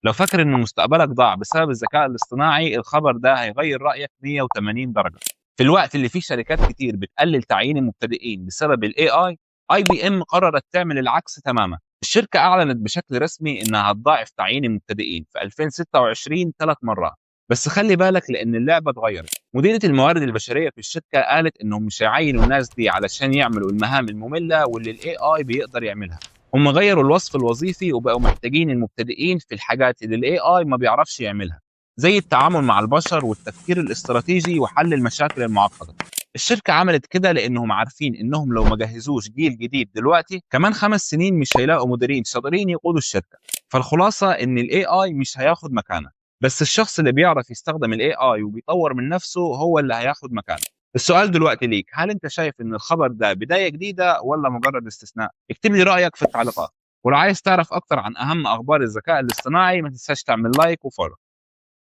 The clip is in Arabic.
لو فاكر إن مستقبلك ضاع بسبب الذكاء الاصطناعي، الخبر ده هيغيّر رأيك 180 درجة. في الوقت اللي فيه شركات كتير بتقلل تعيين المبتدئين بسبب الAI، IBM قررت تعمل العكس تمامًا. الشركة أعلنت بشكل رسمي إنها هتضاعف تعيين المبتدئين في 2026 3 مرات. بس خلّي بالك لإن اللعبة اتغيّرت. مديرة الموارد البشرية في الشركة قالت إنهم مش هيعيّنوا الناس دي علشان يعملوا المهام المملة واللي الAI بيقدر يعملها. هم غيّروا الوصف الوظيفي وبقوا محتاجين المبتدئين في الحاجات اللي الAI ما بيعرفش يعملها، زي التعامل مع البشر والتفكير الاستراتيجي وحل المشاكل المعقدة. الشركة عملت كده لإنهم عارفين إنهم لو ما جهزوش جيل جديد دلوقتي، كمان 5 سنين مش هيلاقوا مديرين شاطرين يقودوا الشركة. فالخلاصة إن الAI مش هياخد مكانك، بس الشخص اللي بيعرف يستخدم الAI وبيطور من نفسه هو اللي هياخد مكانه. السؤال دلوقتي ليك، هل أنت شايف إن الخبر ده بداية جديدة والّا مجرد استثناء؟ اكتب لي رأيك في التعليقات. ولو عايز تعرف أكتر عن أهم أخبار الذكاء الاصطناعي ما تنساش تعمل لايك وفولو.